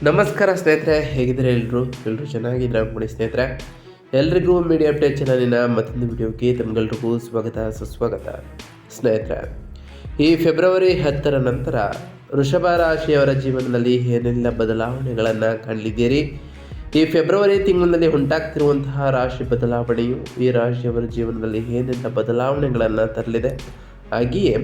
ನಮಸ್ಕಾರ ಸ್ನೇಹಿತರೆ, ಹೇಗಿದ್ರೆ ಎಲ್ಲರೂ ಚೆನ್ನಾಗಿದ್ರೆ ಅನ್ಕೊಂಡು ಸ್ನೇಹಿತರೆ. ಎಲ್ರಿಗೂ ಮೀಡಿಯಾ ಅಪ್ಡೇಟ್ ಚಾನಲಿನ ಮತ್ತೊಂದು ವಿಡಿಯೋಗೆ ತಮ್ಗೆಲ್ರಿಗೂ ಸ್ವಾಗತ ಸುಸ್ವಾಗತ. ಸ್ನೇಹಿತರೆ, ಈ ಫೆಬ್ರವರಿ 10ರ ನಂತರ ವೃಷಭ ರಾಶಿಯವರ ಜೀವನದಲ್ಲಿ ಏನೆಲ್ಲ ಬದಲಾವಣೆಗಳನ್ನು ಕಾಣಲಿದ್ದೀರಿ? ಈ ಫೆಬ್ರವರಿ ತಿಂಗಳಿನಲ್ಲಿ ಉಂಟಾಗ್ತಿರುವಂತಹ ರಾಶಿ ಬದಲಾವಣೆಯು ಈ ರಾಶಿಯವರ ಜೀವನದಲ್ಲಿ ಏನೆಲ್ಲ ಬದಲಾವಣೆಗಳನ್ನು ತರಲಿದೆ? ಹಾಗೆಯೇ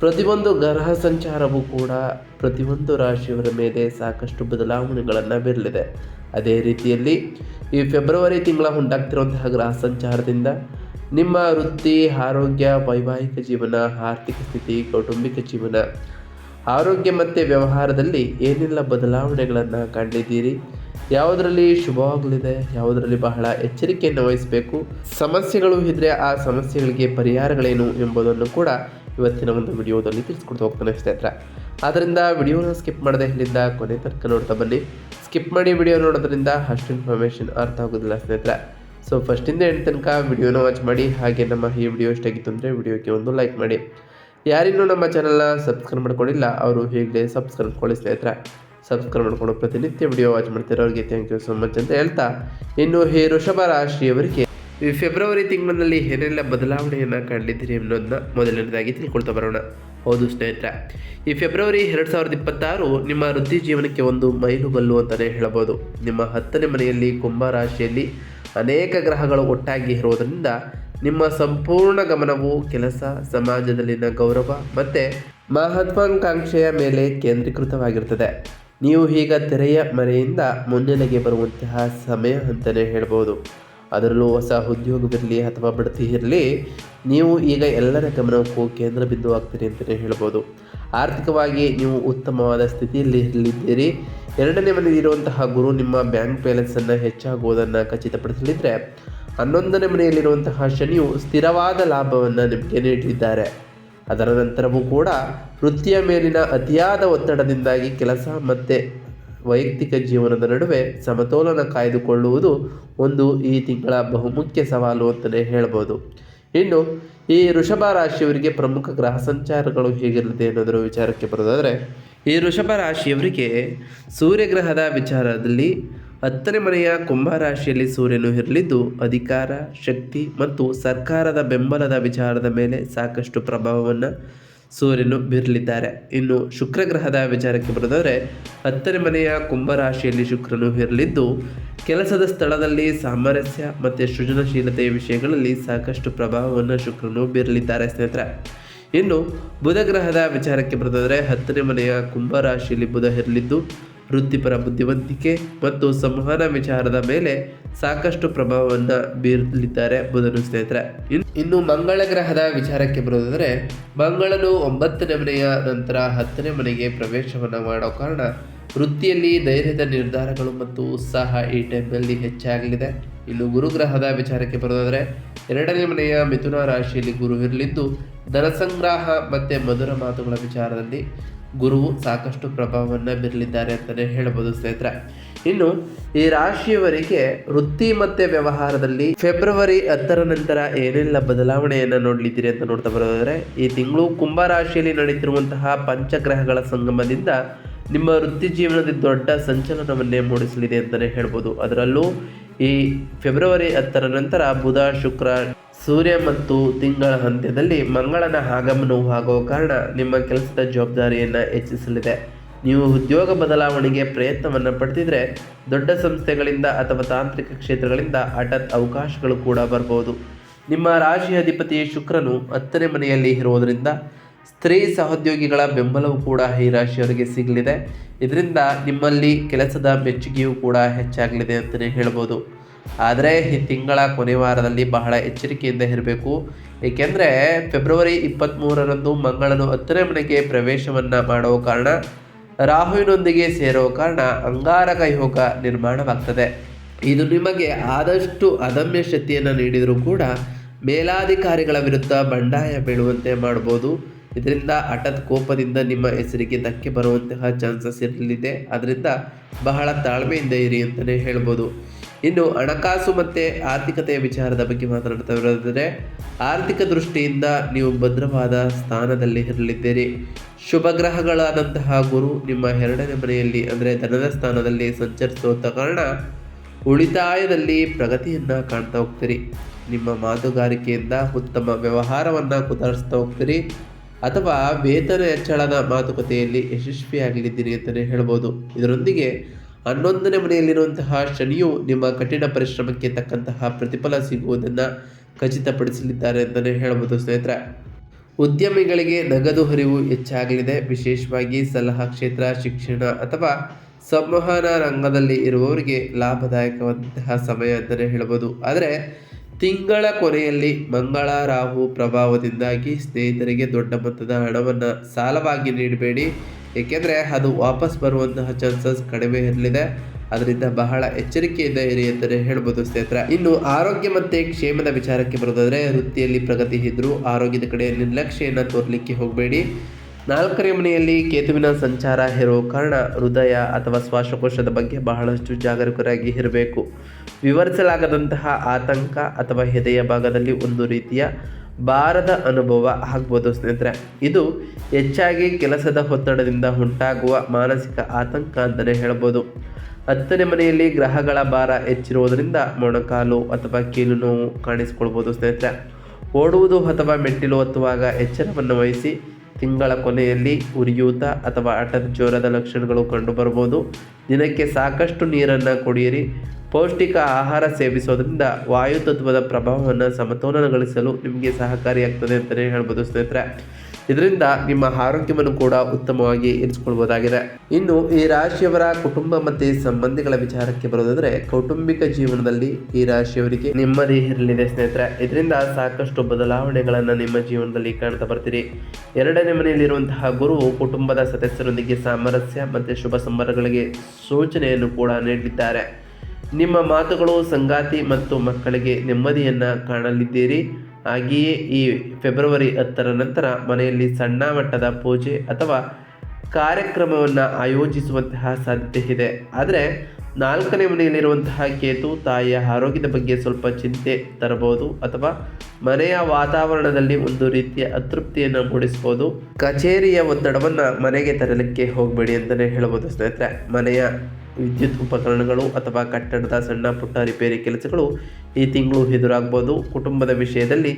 ಪ್ರತಿಯೊಂದು ಗ್ರಹ ಸಂಚಾರವೂ ಕೂಡ ಪ್ರತಿಯೊಂದು ರಾಶಿಯವರ ಮೇಲೆ ಸಾಕಷ್ಟು ಬದಲಾವಣೆಗಳನ್ನು ಬೀರಲಿದೆ. ಅದೇ ರೀತಿಯಲ್ಲಿ ಈ ಫೆಬ್ರವರಿ ತಿಂಗಳ ಉಂಟಾಗ್ತಿರುವಂತಹ ಗ್ರಹ ಸಂಚಾರದಿಂದ ನಿಮ್ಮ ವೃತ್ತಿ, ಆರೋಗ್ಯ, ವೈವಾಹಿಕ ಜೀವನ, ಆರ್ಥಿಕ ಸ್ಥಿತಿ, ಕೌಟುಂಬಿಕ ಜೀವನ, ಆರೋಗ್ಯ ಮತ್ತು ವ್ಯವಹಾರದಲ್ಲಿ ಏನೆಲ್ಲ ಬದಲಾವಣೆಗಳನ್ನು ಕಾಣಲಿದ್ದೀರಿ? ಯಾವುದರಲ್ಲಿ ಶುಭವಾಗಲಿದೆ, ಯಾವುದರಲ್ಲಿ ಬಹಳ ಎಚ್ಚರಿಕೆಯನ್ನು ವಹಿಸಬೇಕು, ಸಮಸ್ಯೆಗಳು ಇದ್ದರೆ ಆ ಸಮಸ್ಯೆಗಳಿಗೆ ಪರಿಹಾರಗಳೇನು ಎಂಬುದನ್ನು ಕೂಡ ಇವತ್ತಿನ ಒಂದು ವಿಡಿಯೋದಲ್ಲಿ ತಿಳಿಸ್ಕೊಡ್ತಾ ಹೋಗ್ತಾನೆ ಸ್ನೇಹಿತರೆ. ಆದ್ದರಿಂದ ವಿಡಿಯೋನ ಸ್ಕಿಪ್ ಮಾಡದೆ ಇಲ್ಲಿಂದ ಕೊನೆ ತನಕ ನೋಡ್ತಾ ಬನ್ನಿ. ಸ್ಕಿಪ್ ಮಾಡಿ ವಿಡಿಯೋ ನೋಡೋದ್ರಿಂದ ಅಷ್ಟು ಇನ್ಫಾರ್ಮೇಷನ್ ಅರ್ಥ ಆಗೋದಿಲ್ಲ ಸ್ನೇಹಿತರೆ. ಸೊ ಫಸ್ಟಿಂದ ಎಂಡ್ ತನಕ ವಿಡಿಯೋನ ವಾಚ್ ಮಾಡಿ. ಹಾಗೆ ನಮ್ಮ ಈ ವಿಡಿಯೋ ಇಷ್ಟಾಗಿತ್ತು ಅಂದರೆ ವಿಡಿಯೋಕ್ಕೆ ಒಂದು ಲೈಕ್ ಮಾಡಿ. ಯಾರಿನ್ನೂ ನಮ್ಮ ಚಾನಲ್ನ ಸಬ್ಸ್ಕ್ರೈಬ್ ಮಾಡ್ಕೊಂಡಿಲ್ಲ ಅವರು ಈಗಲೇ ಸಬ್ಸ್ಕ್ರೈಬ್ ಮಾಡ್ಕೊಳ್ಳಿ ಸ್ನೇಹಿತರೆ. ಸಬ್ಸ್ಕ್ರೈಬ್ ಮಾಡಿಕೊಂಡು ಪ್ರತಿನಿತ್ಯ ವಿಡಿಯೋ ವಾಚ್ ಮಾಡ್ತಿರೋರಿಗೆ ಥ್ಯಾಂಕ್ ಯು ಸೊ ಮಚ್ ಅಂತ ಹೇಳ್ತಾ, ಇನ್ನು ಈ ವೃಷಭ ರಾಶಿಯವರಿಗೆ ಈ ಫೆಬ್ರವರಿ ತಿಂಗಳಿನಲ್ಲಿ ಏನೆಲ್ಲ ಬದಲಾವಣೆಯನ್ನು ಕಾಣಲಿದ್ದೀರಿ ಅನ್ನೋದನ್ನ ಮೊದಲನೇದಾಗಿ ತಿಳ್ಕೊಳ್ತಾ ಬರೋಣ. ಹೌದು ಸ್ನೇಹಿತರೆ, ಈ ಫೆಬ್ರವರಿ 2026 ನಿಮ್ಮ ವೃತ್ತಿ ಜೀವನಕ್ಕೆ ಒಂದು ಮೈಲುಗಲ್ಲು ಅಂತಲೇ ಹೇಳಬಹುದು. ನಿಮ್ಮ 10ನೇ ಮನೆಯಲ್ಲಿ ಕುಂಭ ರಾಶಿಯಲ್ಲಿ ಅನೇಕ ಗ್ರಹಗಳು ಒಟ್ಟಾಗಿ ಇರೋದರಿಂದ ನಿಮ್ಮ ಸಂಪೂರ್ಣ ಗಮನವು ಕೆಲಸ, ಸಮಾಜದಲ್ಲಿನ ಗೌರವ ಮತ್ತು ಮಹತ್ವಾಕಾಂಕ್ಷೆಯ ಮೇಲೆ ಕೇಂದ್ರೀಕೃತವಾಗಿರ್ತದೆ. ನೀವು ಈಗ ತೆರೆಯ ಮರೆಯಿಂದ ಮುನ್ನೆಲೆಗೆ ಬರುವಂತಹ ಸಮಯ ಅಂತಲೇ ಹೇಳ್ಬೋದು. ಅದರಲ್ಲೂ ಹೊಸ ಉದ್ಯೋಗವಿರಲಿ ಅಥವಾ ಬಡ್ತಿ ಇರಲಿ, ನೀವು ಈಗ ಎಲ್ಲರ ಗಮನಕ್ಕೂ ಕೇಂದ್ರ ಬಿಂದು ಆಗ್ತೀರಿ ಅಂತಲೇ ಹೇಳ್ಬೋದು. ಆರ್ಥಿಕವಾಗಿ ನೀವು ಉತ್ತಮವಾದ ಸ್ಥಿತಿಯಲ್ಲಿ ಇರಲಿದ್ದೀರಿ. 2ನೇ ಮನೆಯಲ್ಲಿರುವಂತಹ ಗುರು ನಿಮ್ಮ ಬ್ಯಾಂಕ್ ಬ್ಯಾಲೆನ್ಸನ್ನು ಹೆಚ್ಚಾಗುವುದನ್ನು ಖಚಿತಪಡಿಸಲಿದ್ದರೆ, 11ನೇ ಮನೆಯಲ್ಲಿರುವಂತಹ ಶನಿಯು ಸ್ಥಿರವಾದ ಲಾಭವನ್ನು ನಿಮಗೆ ನೀಡಲಿದ್ದಾರೆ. ಅದರ ನಂತರವೂ ಕೂಡ ವೃತ್ತಿಯ ಮೇಲಿನ ಅತಿಯಾದ ಒತ್ತಡದಿಂದಾಗಿ ಕೆಲಸ ಮತ್ತು ವೈಯಕ್ತಿಕ ಜೀವನದ ನಡುವೆ ಸಮತೋಲನ ಕಾಯ್ದುಕೊಳ್ಳುವುದು ಒಂದು ಈ ತಿಂಗಳ ಬಹುಮುಖ್ಯ ಸವಾಲು ಅಂತಲೇ ಹೇಳ್ಬೋದು. ಇನ್ನು ಈ ವೃಷಭ ರಾಶಿಯವರಿಗೆ ಪ್ರಮುಖ ಗ್ರಹ ಸಂಚಾರಗಳು ಹೇಗಿರಲಿದೆ ಅನ್ನೋದರ ವಿಚಾರಕ್ಕೆ ಬರೋದಾದರೆ, ಈ ವೃಷಭ ರಾಶಿಯವರಿಗೆ ಸೂರ್ಯಗ್ರಹದ ವಿಚಾರದಲ್ಲಿ 10ನೇ ಮನೆಯ ಕುಂಭ ರಾಶಿಯಲ್ಲಿ ಸೂರ್ಯನು ಇರಲಿದ್ದು ಅಧಿಕಾರ, ಶಕ್ತಿ ಮತ್ತು ಸರ್ಕಾರದ ಬೆಂಬಲದ ವಿಚಾರದ ಮೇಲೆ ಸಾಕಷ್ಟು ಪ್ರಭಾವವನ್ನು ಸೂರ್ಯನು ಬೀರಲಿದ್ದಾರೆ. ಇನ್ನು ಶುಕ್ರ ಗ್ರಹದ ವಿಚಾರಕ್ಕೆ ಬರೋದಾದರೆ 10ನೇ ಮನೆಯ ಕುಂಭ ರಾಶಿಯಲ್ಲಿ ಶುಕ್ರನು ಇರಲಿದ್ದು ಕೆಲಸದ ಸ್ಥಳದಲ್ಲಿ ಸಾಮರಸ್ಯ ಮತ್ತು ಸೃಜನಶೀಲತೆಯ ವಿಷಯಗಳಲ್ಲಿ ಸಾಕಷ್ಟು ಪ್ರಭಾವವನ್ನು ಶುಕ್ರನು ಬೀರಲಿದ್ದಾರೆ ಸ್ನೇಹಿತರೆ. ಇನ್ನು ಬುಧ ಗ್ರಹದ ವಿಚಾರಕ್ಕೆ ಬರೋದಾದರೆ 10ನೇ ಮನೆಯ ಕುಂಭ ರಾಶಿಯಲ್ಲಿ ಬುಧ ಇರಲಿದ್ದು ವೃತ್ತಿಪರ ಬುದ್ಧಿವಂತಿಕೆ ಮತ್ತು ಸಂವಹನ ವಿಚಾರದ ಮೇಲೆ ಸಾಕಷ್ಟು ಪ್ರಭಾವವನ್ನು ಬೀರಲಿದ್ದಾರೆ ಬುಧನು ಸ್ನೇಹಿತರೆ. ಇನ್ನು ಮಂಗಳ ಗ್ರಹದ ವಿಚಾರಕ್ಕೆ ಬರೋದಾದರೆ ಮಂಗಳನು 9ನೇ ಮನೆಯ ನಂತರ 10ನೇ ಮನೆಗೆ ಪ್ರವೇಶವನ್ನು ಮಾಡೋ ಕಾರಣ ವೃತ್ತಿಯಲ್ಲಿ ಧೈರ್ಯದ ನಿರ್ಧಾರಗಳು ಮತ್ತು ಉತ್ಸಾಹ ಈ ಟೈಮ್ನಲ್ಲಿ ಹೆಚ್ಚಾಗಲಿದೆ. ಇನ್ನು ಗುರುಗ್ರಹದ ವಿಚಾರಕ್ಕೆ ಬರೋದಾದರೆ 2ನೇ ಮನೆಯ ಮಿಥುನ ರಾಶಿಯಲ್ಲಿ ಗುರು ಇರಲಿದ್ದು ಧನಸಂಗ್ರಹ ಮತ್ತು ಮಧುರ ಮಾತುಗಳ ವಿಚಾರದಲ್ಲಿ ಗುರುವು ಸಾಕಷ್ಟು ಪ್ರಭಾವವನ್ನು ಬೀರಲಿದ್ದಾರೆ ಅಂತಲೇ ಹೇಳ್ಬೋದು ಸ್ನೇಹಿತರೆ. ಇನ್ನು ಈ ರಾಶಿಯವರಿಗೆ ವೃತ್ತಿ ಮತ್ತು ವ್ಯವಹಾರದಲ್ಲಿ ಫೆಬ್ರವರಿ 10ರ ನಂತರ ಏನೆಲ್ಲ ಬದಲಾವಣೆಯನ್ನು ನೋಡಲಿದ್ದೀರಿ ಅಂತ ನೋಡ್ತಾ ಬರೋದಾದರೆ, ಈ ತಿಂಗಳು ಕುಂಭ ರಾಶಿಯಲ್ಲಿ ನಡೀತಿರುವಂತಹ ಪಂಚಗ್ರಹಗಳ ಸಂಗಮದಿಂದ ನಿಮ್ಮ ವೃತ್ತಿ ಜೀವನದಲ್ಲಿ ದೊಡ್ಡ ಸಂಚಲನವನ್ನೇ ಮೂಡಿಸಲಿದೆ ಅಂತಲೇ ಹೇಳ್ಬೋದು. ಅದರಲ್ಲೂ ಈ ಫೆಬ್ರವರಿ 10ರ ನಂತರ ಬುಧ, ಶುಕ್ರ, ಸೂರ್ಯ ಮತ್ತು ತಿಂಗಳ ಅಂತ್ಯದಲ್ಲಿ ಮಂಗಳನ ಆಗಮನವು ಆಗುವ ಕಾರಣ ನಿಮ್ಮ ಕೆಲಸದ ಜವಾಬ್ದಾರಿಯನ್ನು ಹೆಚ್ಚಿಸಲಿದೆ. ನೀವು ಉದ್ಯೋಗ ಬದಲಾವಣೆಗೆ ಪ್ರಯತ್ನವನ್ನು ಪಡೆದಿದ್ರೆ ದೊಡ್ಡ ಸಂಸ್ಥೆಗಳಿಂದ ಅಥವಾ ತಾಂತ್ರಿಕ ಕ್ಷೇತ್ರಗಳಿಂದ ಹಠಾತ್ ಅವಕಾಶಗಳು ಕೂಡ ಬರ್ಬೋದು. ನಿಮ್ಮ ರಾಶಿ ಅಧಿಪತಿ ಶುಕ್ರನು 10ನೇ ಮನೆಯಲ್ಲಿ ಇರುವುದರಿಂದ ಸ್ತ್ರೀ ಸಹೋದ್ಯೋಗಿಗಳ ಬೆಂಬಲವೂ ಕೂಡ ಈ ರಾಶಿಯವರಿಗೆ ಸಿಗಲಿದೆ. ಇದರಿಂದ ನಿಮ್ಮಲ್ಲಿ ಕೆಲಸದ ಮೆಚ್ಚುಗೆಯೂ ಕೂಡ ಹೆಚ್ಚಾಗಲಿದೆ ಅಂತಲೇ ಹೇಳ್ಬೋದು. ಆದರೆ ಈ ತಿಂಗಳ ಕೊನೆ ವಾರದಲ್ಲಿ ಬಹಳ ಎಚ್ಚರಿಕೆಯಿಂದ ಇರಬೇಕು. ಏಕೆಂದರೆ ಫೆಬ್ರವರಿ 23ರಂದು ಮಂಗಳನು 10ನೇ ಮನೆಗೆ ಪ್ರವೇಶವನ್ನು ಮಾಡೋ ಕಾರಣ ರಾಹುವಿನೊಂದಿಗೆ ಸೇರೋ ಕಾರಣ ಅಂಗಾರಕ ಯೋಗ ನಿರ್ಮಾಣವಾಗ್ತದೆ. ಇದು ನಿಮಗೆ ಆದಷ್ಟು ಅದಮ್ಯ ಶಕ್ತಿಯನ್ನು ನೀಡಿದರೂ ಕೂಡ ಮೇಲಾಧಿಕಾರಿಗಳ ವಿರುದ್ಧ ಬಂಡಾಯ ಬೀಳುವಂತೆ ಮಾಡ್ಬೋದು. ಇದರಿಂದ ಹಠಾತ್ ಕೋಪದಿಂದ ನಿಮ್ಮ ಹೆಸರಿಗೆ ಧಕ್ಕೆ ಬರುವಂತಹ ಚಾನ್ಸಸ್ ಇರಲಿದೆ. ಅದರಿಂದ ಬಹಳ ತಾಳ್ಮೆಯಿಂದ ಇರಿ ಅಂತಲೇ ಹೇಳ್ಬೋದು. ಇನ್ನು ಹಣಕಾಸು ಮತ್ತು ಆರ್ಥಿಕತೆಯ ವಿಚಾರದ ಬಗ್ಗೆ ಮಾತನಾಡ್ತಾ ಇರೋದಾದರೆ ಆರ್ಥಿಕ ದೃಷ್ಟಿಯಿಂದ ನೀವು ಭದ್ರವಾದ ಸ್ಥಾನದಲ್ಲಿ ಇರಲಿದ್ದೀರಿ. ಶುಭ ಗ್ರಹಗಳಾದಂತಹ ಗುರು ನಿಮ್ಮ 2ನೇ ಮನೆಯಲ್ಲಿ ಅಂದರೆ ಧನದ ಸ್ಥಾನದಲ್ಲಿ ಸಂಚರಿಸುವ ಕಾರಣ ಉಳಿತಾಯದಲ್ಲಿ ಪ್ರಗತಿಯನ್ನು ಕಾಣ್ತಾ ಹೋಗ್ತೀರಿ. ನಿಮ್ಮ ಮಾತುಗಾರಿಕೆಯಿಂದ ಉತ್ತಮ ವ್ಯವಹಾರವನ್ನು ಸುಧಾರಿಸ್ತಾ ಹೋಗ್ತೀರಿ ಅಥವಾ ವೇತನ ಹೆಚ್ಚಳದ ಮಾತುಕತೆಯಲ್ಲಿ ಯಶಸ್ವಿಯಾಗಲಿದ್ದೀರಿ ಅಂತಲೇ ಹೇಳ್ಬೋದು. ಇದರೊಂದಿಗೆ 11ನೇ ಮನೆಯಲ್ಲಿರುವಂತಹ ಶನಿಯು ನಿಮ್ಮ ಕಠಿಣ ಪರಿಶ್ರಮಕ್ಕೆ ತಕ್ಕಂತಹ ಪ್ರತಿಫಲ ಸಿಗುವುದನ್ನು ಖಚಿತಪಡಿಸಲಿದ್ದಾರೆ ಅಂತಲೇ ಹೇಳ್ಬೋದು ಸ್ನೇಹಿತರೆ. ಉದ್ಯಮಿಗಳಿಗೆ ನಗದು ಹರಿವು ಹೆಚ್ಚಾಗಲಿದೆ. ವಿಶೇಷವಾಗಿ ಸಲಹಾ ಕ್ಷೇತ್ರ, ಶಿಕ್ಷಣ ಅಥವಾ ಸಂವಹನ ರಂಗದಲ್ಲಿ ಇರುವವರಿಗೆ ಲಾಭದಾಯಕವಾದಂತಹ ಸಮಯ ಅಂತಲೇ ಹೇಳ್ಬೋದು. ಆದರೆ ತಿಂಗಳ ಕೊನೆಯಲ್ಲಿ ಮಂಗಳ ರಾಹು ಪ್ರಭಾವದಿಂದಾಗಿ ಸ್ನೇಹಿತರಿಗೆ ದೊಡ್ಡ ಮೊತ್ತದ ಹಣವನ್ನು ಸಾಲವಾಗಿ ನೀಡಬೇಡಿ, ಏಕೆಂದರೆ ಅದು ವಾಪಸ್ ಬರುವಂತಹ ಚಾನ್ಸಸ್ ಕಡಿಮೆ ಇರಲಿದೆ. ಅದರಿಂದ ಬಹಳ ಎಚ್ಚರಿಕೆಯಿಂದ ಇರಿ ಅಂತಲೇ ಹೇಳ್ಬೋದು ಸ್ನೇಹಿತರೆ. ಇನ್ನು ಆರೋಗ್ಯ ಮತ್ತು ಕ್ಷೇಮದ ವಿಚಾರಕ್ಕೆ ಬರೋದಾದರೆ ವೃತ್ತಿಯಲ್ಲಿ ಪ್ರಗತಿ ಇದ್ದರೂ ಆರೋಗ್ಯದ ಕಡೆ ನಿರ್ಲಕ್ಷ್ಯವನ್ನು ತೋರಲಿಕ್ಕೆ ಹೋಗಬೇಡಿ. 4ನೇ ಮನೆಯಲ್ಲಿ ಕೇತುವಿನ ಸಂಚಾರ ಇರುವ ಕಾರಣ ಹೃದಯ ಅಥವಾ ಶ್ವಾಸಕೋಶದ ಬಗ್ಗೆ ಬಹಳಷ್ಟು ಜಾಗರೂಕರಾಗಿ ಇರಬೇಕು. ವಿವರಿಸಲಾಗದಂತಹ ಆತಂಕ ಅಥವಾ ಎದೆಯ ಭಾಗದಲ್ಲಿ ಒಂದು ರೀತಿಯ ಭಾರದ ಅನುಭವ ಆಗ್ಬೋದು ಸ್ನೇಹಿತರೆ. ಇದು ಹೆಚ್ಚಾಗಿ ಕೆಲಸದ ಒತ್ತಡದಿಂದ ಉಂಟಾಗುವ ಮಾನಸಿಕ ಆತಂಕ ಅಂತಲೇ ಹೇಳ್ಬೋದು. 10ನೇ ಮನೆಯಲ್ಲಿ ಗ್ರಹಗಳ ಭಾರ ಹೆಚ್ಚಿರುವುದರಿಂದ ಮೊಣಕಾಲು ಅಥವಾ ಕೀಲು ನೋವು ಕಾಣಿಸಿಕೊಳ್ಬೋದು ಸ್ನೇಹಿತರೆ. ಓಡುವುದು ಅಥವಾ ಮೆಟ್ಟಿಲು ಹತ್ತುವಾಗ ಎಚ್ಚರವನ್ನು ವಹಿಸಿ. ತಿಂಗಳ ಕೊನೆಯಲ್ಲಿ ಉರಿಯೂತ ಅಥವಾ ಹಠದ ಜ್ವರದ ಲಕ್ಷಣಗಳು ಕಂಡುಬರಬಹುದು. ದಿನಕ್ಕೆ ಸಾಕಷ್ಟು ನೀರನ್ನು ಕುಡಿಯಿರಿ. ಪೌಷ್ಟಿಕ ಆಹಾರ ಸೇವಿಸೋದ್ರಿಂದ ವಾಯುತತ್ವದ ಪ್ರಭಾವವನ್ನು ಸಮತೋಲನಗೊಳಿಸಲು ನಿಮಗೆ ಸಹಕಾರಿಯಾಗ್ತದೆ ಅಂತಲೇ ಹೇಳ್ಬೋದು ಸ್ನೇಹಿತರೆ. ಇದರಿಂದ ನಿಮ್ಮ ಆರೋಗ್ಯವನ್ನು ಕೂಡ ಉತ್ತಮವಾಗಿ ಇರಿಸಿಕೊಳ್ಬೋದಾಗಿದೆ. ಇನ್ನು ಈ ರಾಶಿಯವರ ಕುಟುಂಬ ಮತ್ತು ಸಂಬಂಧಿಗಳ ವಿಚಾರಕ್ಕೆ ಬರೋದಾದರೆ ಕೌಟುಂಬಿಕ ಜೀವನದಲ್ಲಿ ಈ ರಾಶಿಯವರಿಗೆ ನೆಮ್ಮದಿ ಇರಲಿದೆ ಸ್ನೇಹಿತರೆ. ಇದರಿಂದ ಸಾಕಷ್ಟು ಬದಲಾವಣೆಗಳನ್ನು ನಿಮ್ಮ ಜೀವನದಲ್ಲಿ ಕಾಣ್ತಾ ಬರ್ತೀರಿ. 2ನೇ ಮನೆಯಲ್ಲಿರುವಂತಹ ಗುರು ಕುಟುಂಬದ ಸದಸ್ಯರೊಂದಿಗೆ ಸಾಮರಸ್ಯ ಮತ್ತು ಶುಭ ಸಂಬಂಧಗಳಿಗೆ ಸೂಚನೆಯನ್ನು ಕೂಡ ನೀಡಿದ್ದಾರೆ. ನಿಮ್ಮ ಮಾತುಗಳು ಸಂಗಾತಿ ಮತ್ತು ಮಕ್ಕಳಿಗೆ ನೆಮ್ಮದಿಯನ್ನು ಕಾಣಲಿದ್ದೀರಿ. ಹಾಗೆಯೇ ಈ ಫೆಬ್ರವರಿ 10ರ ನಂತರ ಮನೆಯಲ್ಲಿ ಸಣ್ಣ ಮಟ್ಟದ ಪೂಜೆ ಅಥವಾ ಕಾರ್ಯಕ್ರಮವನ್ನು ಆಯೋಜಿಸುವಂತಹ ಸಾಧ್ಯತೆ ಇದೆ. ಆದರೆ 4ನೇ ಮನೆಯಲ್ಲಿರುವಂತಹ ಕೇತು ತಾಯಿಯ ಆರೋಗ್ಯದ ಬಗ್ಗೆ ಸ್ವಲ್ಪ ಚಿಂತೆ ತರಬಹುದು ಅಥವಾ ಮನೆಯ ವಾತಾವರಣದಲ್ಲಿ ಒಂದು ರೀತಿಯ ಅತೃಪ್ತಿಯನ್ನು ಮೂಡಿಸಬಹುದು. ಕಚೇರಿಯ ಒತ್ತಡವನ್ನು ಮನೆಗೆ ತರಲಿಕ್ಕೆ ಹೋಗಬೇಡಿ ಅಂತಲೇ ಹೇಳ್ಬೋದು ಸ್ನೇಹಿತರೆ. ಮನೆಯ ವಿದ್ಯುತ್ ಉಪಕರಣಗಳು ಅಥವಾ ಕಟ್ಟಡದ ಸಣ್ಣ ಪುಟ್ಟ ರಿಪೇರಿ ಕೆಲಸಗಳು ಈ ತಿಂಗಳು ಎದುರಾಗ್ಬೋದು. ಕುಟುಂಬದ ವಿಷಯದಲ್ಲಿ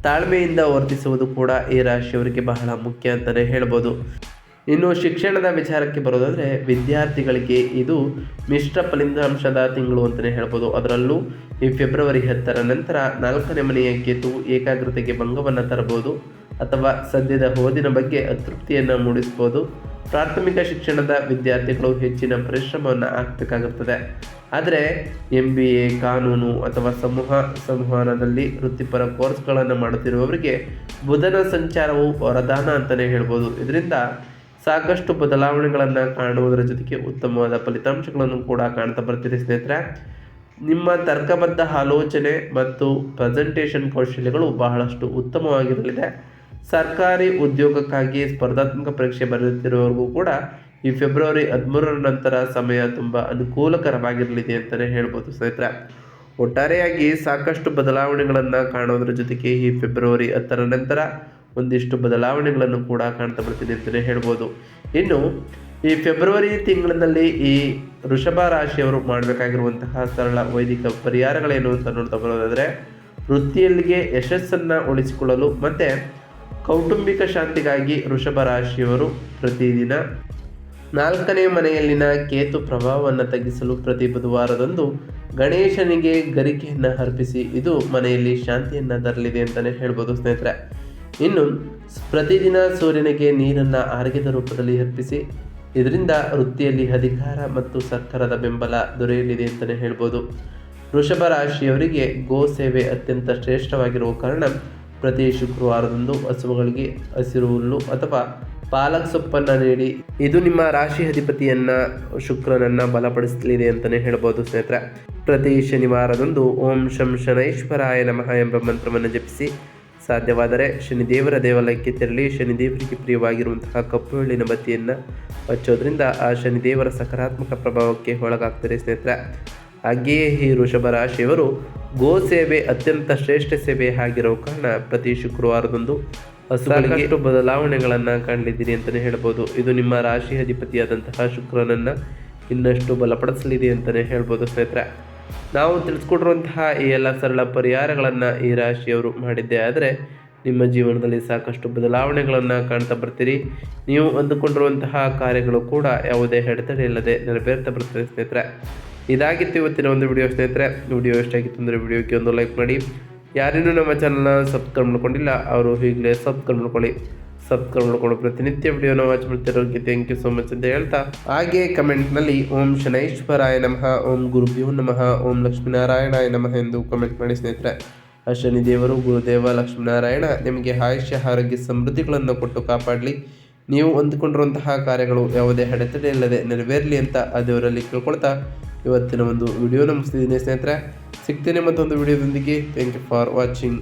ತಾಳ್ಮೆಯಿಂದ ವರ್ತಿಸುವುದು ಕೂಡ ಈ ರಾಶಿಯವರಿಗೆ ಬಹಳ ಮುಖ್ಯ ಅಂತಲೇ ಹೇಳ್ಬೋದು. ಇನ್ನು ಶಿಕ್ಷಣದ ವಿಚಾರಕ್ಕೆ ಬರೋದಾದರೆ ವಿದ್ಯಾರ್ಥಿಗಳಿಗೆ ಇದು ಮಿಶ್ರ ಫಲಿತಾಂಶದ ತಿಂಗಳು ಅಂತಲೇ ಹೇಳ್ಬೋದು. ಅದರಲ್ಲೂ ಈ ಫೆಬ್ರವರಿ 10ರ ನಂತರ 4ನೇ ಮನೆಯ ಕೇತು ಏಕಾಗ್ರತೆಗೆ ಭಂಗವನ್ನು ತರಬಹುದು ಅಥವಾ ಸದ್ಯದ ಓದಿನ ಬಗ್ಗೆ ಅತೃಪ್ತಿಯನ್ನು ಮೂಡಿಸ್ಬೋದು. ಪ್ರಾಥಮಿಕ ಶಿಕ್ಷಣದ ವಿದ್ಯಾರ್ಥಿಗಳು ಹೆಚ್ಚಿನ ಪರಿಶ್ರಮವನ್ನು ಹಾಕಬೇಕಾಗುತ್ತದೆ. ಆದರೆ MBA, ಕಾನೂನು ಅಥವಾ ಸಂವಹನದಲ್ಲಿ ವೃತ್ತಿಪರ ಕೋರ್ಸ್ಗಳನ್ನು ಮಾಡುತ್ತಿರುವವರಿಗೆ ಬುಧನ ಸಂಚಾರವು ವರದಾನ ಅಂತಲೇ ಹೇಳ್ಬೋದು. ಇದರಿಂದ ಸಾಕಷ್ಟು ಬದಲಾವಣೆಗಳನ್ನು ಕಾಣುವುದರ ಜೊತೆಗೆ ಉತ್ತಮವಾದ ಫಲಿತಾಂಶಗಳನ್ನು ಕೂಡ ಕಾಣ್ತಾ ಬರ್ತೀರಿ ಸ್ನೇಹಿತರೆ. ನಿಮ್ಮ ತರ್ಕಬದ್ಧ ಆಲೋಚನೆ ಮತ್ತು ಪ್ರೆಸೆಂಟೇಷನ್ ಕೌಶಲ್ಯಗಳು ಬಹಳಷ್ಟು ಉತ್ತಮವಾಗಿರಲಿದೆ. ಸರ್ಕಾರಿ ಉದ್ಯೋಗಕ್ಕಾಗಿ ಸ್ಪರ್ಧಾತ್ಮಕ ಪರೀಕ್ಷೆ ಬರೆಯುತ್ತಿರುವವರಿಗೂ ಕೂಡ ಈ ಫೆಬ್ರವರಿ 13ರ ನಂತರ ಸಮಯ ತುಂಬ ಅನುಕೂಲಕರವಾಗಿರಲಿದೆ ಅಂತಲೇ ಹೇಳ್ಬೋದು ಸ್ನೇಹಿತರೆ. ಒಟ್ಟಾರೆಯಾಗಿ ಸಾಕಷ್ಟು ಬದಲಾವಣೆಗಳನ್ನು ಕಾಣೋದ್ರ ಜೊತೆಗೆ ಈ ಫೆಬ್ರವರಿ 10ರ ನಂತರ ಒಂದಿಷ್ಟು ಬದಲಾವಣೆಗಳನ್ನು ಕೂಡ ಕಾಣ್ತಾ ಬರ್ತೀನಿ ಅಂತಲೇ ಹೇಳ್ಬೋದು. ಇನ್ನು ಈ ಫೆಬ್ರವರಿ ತಿಂಗಳಿನಲ್ಲಿ ಈ ವೃಷಭ ರಾಶಿಯವರು ಮಾಡಬೇಕಾಗಿರುವಂತಹ ಸರಳ ವೈದಿಕ ಪರಿಹಾರಗಳೇನು ಅಂತ ನೋಡ್ತಾ ಬರೋದಾದರೆ ವೃತ್ತಿಯಲ್ಲಿಗೆ ಯಶಸ್ಸನ್ನು ಉಳಿಸಿಕೊಳ್ಳಲು ಮತ್ತು ಕೌಟುಂಬಿಕ ಶಾಂತಿಗಾಗಿ ವೃಷಭ ರಾಶಿಯವರು ಪ್ರತಿದಿನ 4ನೇ ಮನೆಯಲ್ಲಿನ ಕೇತು ಪ್ರಭಾವವನ್ನು ತಗ್ಗಿಸಲು ಪ್ರತಿ ಬುಧವಾರದಂದು ಗಣೇಶನಿಗೆ ಗರಿಕೆಯನ್ನು ಅರ್ಪಿಸಿ. ಇದು ಮನೆಯಲ್ಲಿ ಶಾಂತಿಯನ್ನು ತರಲಿದೆ ಅಂತಲೇ ಹೇಳ್ಬೋದು ಸ್ನೇಹಿತರೆ. ಇನ್ನು ಪ್ರತಿದಿನ ಸೂರ್ಯನಿಗೆ ನೀರನ್ನು ಆರೋಗ್ಯದ ರೂಪದಲ್ಲಿ ಅರ್ಪಿಸಿ. ಇದರಿಂದ ವೃತ್ತಿಯಲ್ಲಿ ಅಧಿಕಾರ ಮತ್ತು ಸರ್ಕಾರದ ಬೆಂಬಲ ದೊರೆಯಲಿದೆ ಅಂತಲೇ ಹೇಳ್ಬೋದು. ವೃಷಭ ರಾಶಿಯವರಿಗೆ ಗೋ ಸೇವೆ ಅತ್ಯಂತ ಶ್ರೇಷ್ಠವಾಗಿರುವ ಕಾರಣ ಪ್ರತಿ ಶುಕ್ರವಾರದಂದು ಹಸುಗಳಿಗೆ ಹಸಿರು ಹುಲ್ಲು ಅಥವಾ ಪಾಲಕ್ ಸೊಪ್ಪನ್ನು ನೀಡಿ. ಇದು ನಿಮ್ಮ ರಾಶಿ ಅಧಿಪತಿಯನ್ನು ಶುಕ್ರನನ್ನು ಬಲಪಡಿಸಲಿದೆ ಅಂತಲೇ ಹೇಳ್ಬೋದು ಸ್ನೇಹಿತರೆ. ಪ್ರತಿ ಶನಿವಾರದಂದು ಓಂ ಶಂ ಶನೈಶ್ವರಾಯ ನಮಃ ಎಂಬ ಮಂತ್ರವನ್ನು ಜಪಿಸಿ. ಸಾಧ್ಯವಾದರೆ ಶನಿದೇವರ ದೇವಾಲಯಕ್ಕೆ ತೆರಳಿ ಶನಿದೇವರಿಗೆ ಪ್ರಿಯವಾಗಿರುವಂತಹ ಕಪ್ಪು ಎಳ್ಳಿನ ಬತ್ತಿಯನ್ನು ಹಚ್ಚೋದ್ರಿಂದ ಆ ಶನಿದೇವರ ಸಕಾರಾತ್ಮಕ ಪ್ರಭಾವಕ್ಕೆ ಒಳಗಾಗ್ತಾರೆ ಸ್ನೇಹಿತರೆ. ಹಾಗೆಯೇ ಈ ವೃಷಭ ರಾಶಿಯವರು ಗೋ ಸೇವೆ ಅತ್ಯಂತ ಶ್ರೇಷ್ಠ ಸೇವೆ ಆಗಿರೋ ಕಾರಣ ಪ್ರತಿ ಶುಕ್ರವಾರದಂದು ಸಾಕಷ್ಟು ಬದಲಾವಣೆಗಳನ್ನು ಕಾಣಲಿದ್ದೀರಿ ಅಂತಲೇ ಹೇಳ್ಬೋದು. ಇದು ನಿಮ್ಮ ರಾಶಿ ಅಧಿಪತಿಯಾದಂತಹ ಶುಕ್ರನನ್ನು ಇನ್ನಷ್ಟು ಬಲಪಡಿಸಲಿದೆ ಅಂತಲೇ ಹೇಳ್ಬೋದು ಸ್ನೇಹಿತರೆ. ನಾವು ತಿಳಿಸ್ಕೊಟ್ಟಿರುವಂತಹ ಈ ಎಲ್ಲ ಸರಳ ಪರಿಹಾರಗಳನ್ನು ಈ ರಾಶಿಯವರು ಮಾಡಿದ್ದೇ ಆದರೆ ನಿಮ್ಮ ಜೀವನದಲ್ಲಿ ಸಾಕಷ್ಟು ಬದಲಾವಣೆಗಳನ್ನು ಕಾಣ್ತಾ ಬರ್ತೀರಿ. ನೀವು ಅಂದುಕೊಂಡಿರುವಂತಹ ಕಾರ್ಯಗಳು ಕೂಡ ಯಾವುದೇ ಅಡೆತಡೆ ಇಲ್ಲದೆ ನೆರವೇರ್ತಾ ಬರ್ತದೆ ಸ್ನೇಹಿತರೆ. ಇದಾಗಿತ್ತು ಇವತ್ತಿನ ಒಂದು ವಿಡಿಯೋ ಸ್ನೇಹಿತರೆ. ವಿಡಿಯೋ ಇಷ್ಟ ಆಗಿತ್ತು ಅಂದರೆ ವಿಡಿಯೋಗೆ ಒಂದು ಲೈಕ್ ಮಾಡಿ. ಯಾರೇನೂ ನಮ್ಮ ಚಾನಲ್ನ ಸಬ್ಸ್ಕ್ರೈಬ್ ಮಾಡ್ಕೊಂಡಿಲ್ಲ ಅವರು ಈಗಲೇ ಸಬ್ಸ್ಕ್ರೈಬ್ ಮಾಡ್ಕೊಳ್ಳಿ. ಸಬ್ಸ್ಕ್ರೈಬ್ ಮಾಡ್ಕೊಂಡು ಪ್ರತಿನಿತ್ಯ ವಿಡಿಯೋನ ವಾಚ್ ಮಾಡ್ತಿರೋರಿಗೆ ಥ್ಯಾಂಕ್ ಯು ಸೋ ಮಚ್ ಅಂತ ಹೇಳ್ತಾ, ಹಾಗೆ ಕಮೆಂಟ್ನಲ್ಲಿ ಓಂ ಶನೈಶ್ವರಾಯ ನಮಃ, ಓಂ ಗುರುಭ್ಯೋ ನಮಃ, ಓಂ ಲಕ್ಷ್ಮೀನಾರಾಯಣಾಯ ನಮಃ ಎಂದು ಕಮೆಂಟ್ ಮಾಡಿ ಸ್ನೇಹಿತರೆ. ಶನಿ ದೇವರು ಗುರುದೇವ ಲಕ್ಷ್ಮೀನಾರಾಯಣ ನಿಮಗೆ ಆಯುಷ್ಯ ಆರೋಗ್ಯ ಸಮೃದ್ಧಿಗಳನ್ನು ಕೊಟ್ಟು ಕಾಪಾಡಲಿ. ನೀವು ಅಂದುಕೊಂಡಿರುವಂತಹ ಕಾರ್ಯಗಳು ಯಾವುದೇ ಅಡೆತಡೆ ಇಲ್ಲದೆ ನೆರವೇರಲಿ ಅಂತ ಆ ದೇವರಲ್ಲಿ ಕೇಳ್ಕೊಳ್ತಾ ಇವತ್ತಿನ ಒಂದು ವಿಡಿಯೋನ ಮುಗಿಸ್ತಿದ್ದೀನಿ ಸ್ನೇಹಿತರೆ. ಸಿಗ್ತೇನೆ ಮತ್ತೊಂದು ವಿಡಿಯೋದೊಂದಿಗೆ. Thank you for watching.